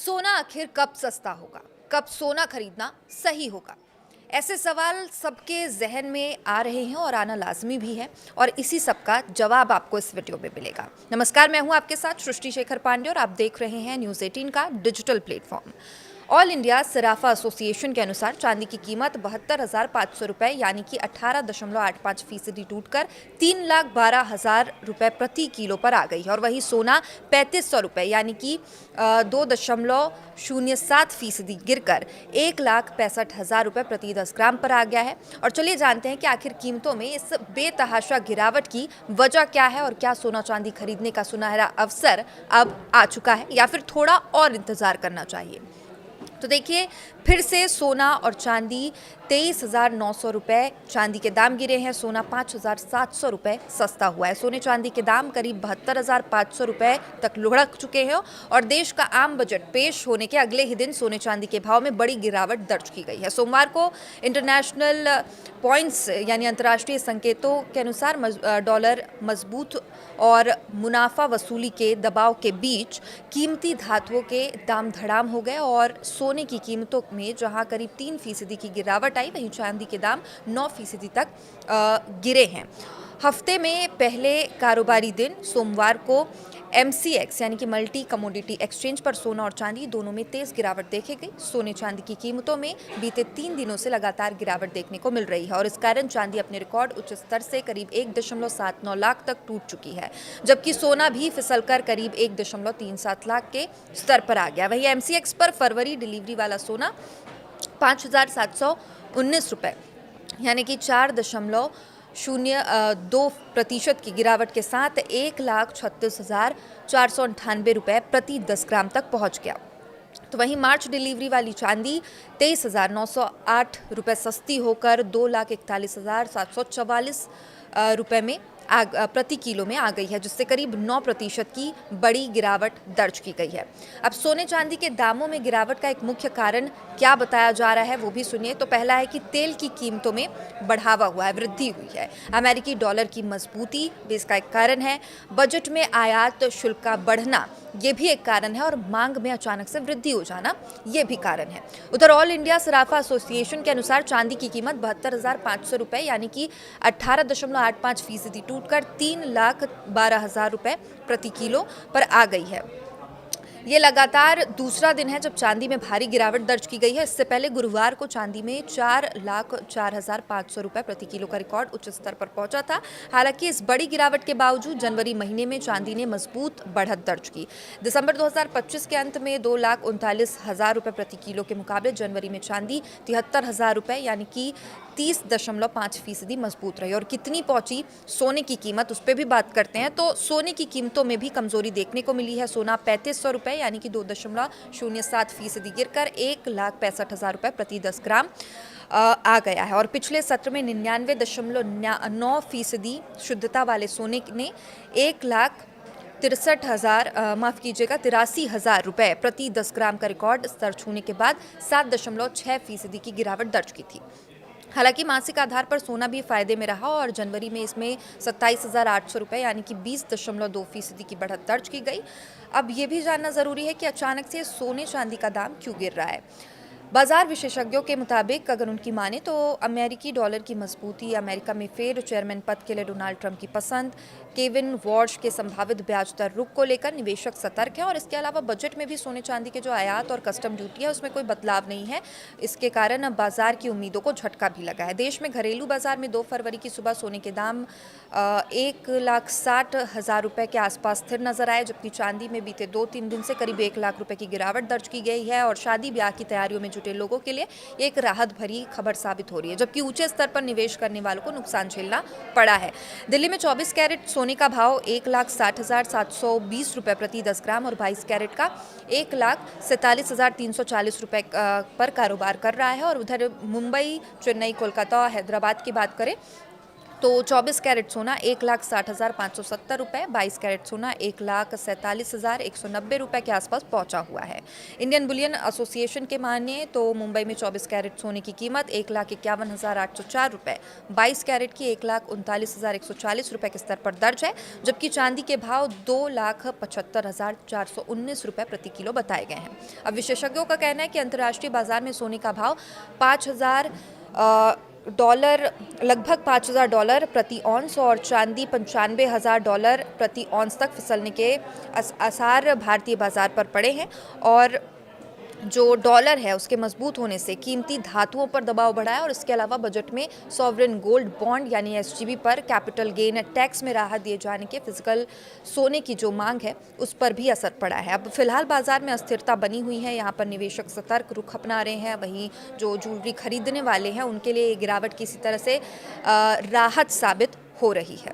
सोना आखिर कब सस्ता होगा? कब सोना खरीदना सही होगा? ऐसे सवाल सबके ज़हन में आ रहे हैं और आना लाज़मी भी है और इसी सब का जवाब आपको इस वीडियो में मिलेगा। नमस्कार, मैं हूं आपके साथ सृष्टि शेखर पांडे और आप देख रहे हैं न्यूज़ 18 का डिजिटल प्लेटफॉर्म। ऑल इंडिया सराफा एसोसिएशन के अनुसार चांदी की कीमत 72,500 रुपये यानी कि 18.85% टूटकर 3,12,000 रुपये प्रति किलो पर आ गई है और वही सोना 3,500 रुपये यानी कि 2.07% गिरकर 1,65,000 रुपये प्रति 10 ग्राम पर आ गया है। और चलिए जानते हैं कि आखिर कीमतों में इस बेतहाशा गिरावट की वजह क्या है और क्या सोना चांदी खरीदने का सुनहरा अवसर अब आ चुका है या फिर थोड़ा और इंतजार करना चाहिए। तो देखिए, फिर से सोना और चांदी 23,900 रुपये चांदी के दाम गिरे हैं। सोना 5,700 रुपये सस्ता हुआ है। सोने चांदी के दाम करीब 72,500 रुपये तक लुढ़क चुके हैं और देश का आम बजट पेश होने के अगले ही दिन सोने चांदी के भाव में बड़ी गिरावट दर्ज की गई है। सोमवार को इंटरनेशनल पॉइंट्स यानी अंतर्राष्ट्रीय संकेतों के अनुसार डॉलर मजबूत और मुनाफा वसूली के दबाव के बीच कीमती धातुओं के दाम धड़ाम हो गए और सोने की कीमतों में जहां करीब 3% की गिरावट आई, वहीं चांदी के दाम 9% तक गिरे हैं। हफ्ते में पहले कारोबारी दिन सोमवार को MCX यानी कि मल्टी कमोडिटी एक्सचेंज पर सोना और चांदी दोनों में तेज गिरावट देखी गई। सोने चांदी की कीमतों में बीते 3 दिनों से लगातार गिरावट देखने को मिल रही है और इस कारण चांदी अपने रिकॉर्ड उच्च स्तर से करीब 1.79 लाख तक टूट चुकी है, जबकि सोना भी फिसलकर करीब 1.37 लाख के स्तर पर आ गया। वहीं MCX पर फरवरी डिलीवरी वाला सोना 5,719 रुपये यानी कि 4.02% की गिरावट के साथ 1,36,498 रुपये प्रति 10 ग्राम तक पहुंच गया। तो वहीं मार्च डिलीवरी वाली चांदी 23,908 रुपये सस्ती होकर 2,41,744 रुपये में प्रति किलो में आ गई है, जिससे करीब 9% की बड़ी गिरावट दर्ज की गई है। अब सोने चांदी के दामों में गिरावट का एक मुख्य कारण क्या बताया जा रहा है वो भी सुनिए। तो पहला है कि तेल की कीमतों में बढ़ावा हुआ है, वृद्धि हुई है। अमेरिकी डॉलर की मजबूती भी इसका एक कारण है। बजट में आयात शुल्क का बढ़ना ये भी एक कारण है और मांग में अचानक से वृद्धि हो जाना ये भी कारण है। उधर ऑल इंडिया सराफा एसोसिएशन के अनुसार चांदी की कीमत 72,500 रुपये यानी कि 18.85% टूटकर 3,12,000 रुपये प्रति किलो पर आ गई है। ये लगातार दूसरा दिन है जब चांदी में भारी गिरावट दर्ज की गई है। इससे पहले गुरुवार को चांदी में 4,04,500 रुपये प्रति किलो का रिकॉर्ड उच्च स्तर पर पहुंचा था। हालांकि इस बड़ी गिरावट के बावजूद जनवरी महीने में चांदी ने मजबूत बढ़त दर्ज की। दिसंबर 2025 के अंत में 2,39,000 रुपये प्रति किलो के मुकाबले जनवरी में चांदी 73,000 रुपये यानी कि 30.5% मजबूत रही। और कितनी पहुंची सोने की कीमत, उस पर भी बात करते हैं। तो सोने की कीमतों में भी कमजोरी देखने को मिली है। सोना 3,500 रुपये यानी कि 2.07% गिरकर 1,65,000 रुपये प्रति 10 ग्राम आ गया है और पिछले सत्र में 99.9% शुद्धता वाले सोने ने 83,000 रुपये प्रति 10 ग्राम का रिकॉर्ड स्तर छूने के बाद 7.6% की गिरावट दर्ज की थी। हालांकि मासिक आधार पर सोना भी फायदे में रहा और जनवरी में इसमें 27,800 रुपये यानी कि 20.2% की बढ़त दर्ज की गई। अब ये भी जानना ज़रूरी है कि अचानक से सोने चांदी का दाम क्यों गिर रहा है। बाजार विशेषज्ञों के मुताबिक अगर उनकी माने तो अमेरिकी डॉलर की मजबूती, अमेरिका में फेर चेयरमैन पद के लिए डोनाल्ड ट्रंप की पसंद, केविन वॉर्श के संभावित ब्याज दर रुख को लेकर निवेशक सतर्क हैं और इसके अलावा बजट में भी सोने चांदी के जो आयात और कस्टम ड्यूटी है उसमें कोई बदलाव नहीं है। इसके कारण बाजार की उम्मीदों को झटका भी लगा है। देश में घरेलू बाजार में 2 फरवरी की सुबह सोने के दाम 1,60,000 रुपये के आसपास स्थिर नजर आए, जबकि चांदी में बीते 2-3 दिन से करीब 1 लाख रुपये की गिरावट दर्ज की गई है और शादी ब्याह की तैयारियों में जुटे लोगों के लिए एक राहत भरी खबर साबित हो रही है, जबकि ऊंचे स्तर पर निवेश करने वालों को नुकसान झेलना पड़ा है। दिल्ली में 24 कैरेट सोने का भाव 1,60,720 रुपये प्रति 10 ग्राम और 22 कैरेट का 1,47,340 रुपये पर कारोबार कर रहा है। और उधर मुंबई, चेन्नई, कोलकाता और हैदराबाद की बात करें तो 24 कैरेट सोना 1,60,570 रुपये, 22 कैरेट सोना 1,47,190 रुपये के आसपास पहुंचा हुआ है। इंडियन बुलियन एसोसिएशन के माने तो मुंबई में 24 कैरेट सोने की कीमत 1,51,804 रुपये, 22 कैरेट की 1,39,140 रुपये के स्तर पर दर्ज है, जबकि चांदी के भाव 2,75,419 रुपये प्रति किलो बताए गए हैं। अब विशेषज्ञों का कहना है कि अंतर्राष्ट्रीय बाजार में सोने का भाव लगभग $5,000 प्रति औंस और चांदी $95,000 प्रति औंस तक फिसलने के आसार भारतीय बाजार पर पड़े हैं। और जो डॉलर है उसके मजबूत होने से कीमती धातुओं पर दबाव बढ़ा है और इसके अलावा बजट में सॉवरेन गोल्ड बॉन्ड यानी एसजीबी पर कैपिटल गेन टैक्स में राहत दिए जाने के फिजिकल सोने की जो मांग है उस पर भी असर पड़ा है। अब फिलहाल बाजार में अस्थिरता बनी हुई है, यहाँ पर निवेशक सतर्क रुख अपना रहे हैं, वहीं जो ज्वेलरी खरीदने वाले हैं उनके लिए गिरावट किसी तरह से राहत साबित हो रही है।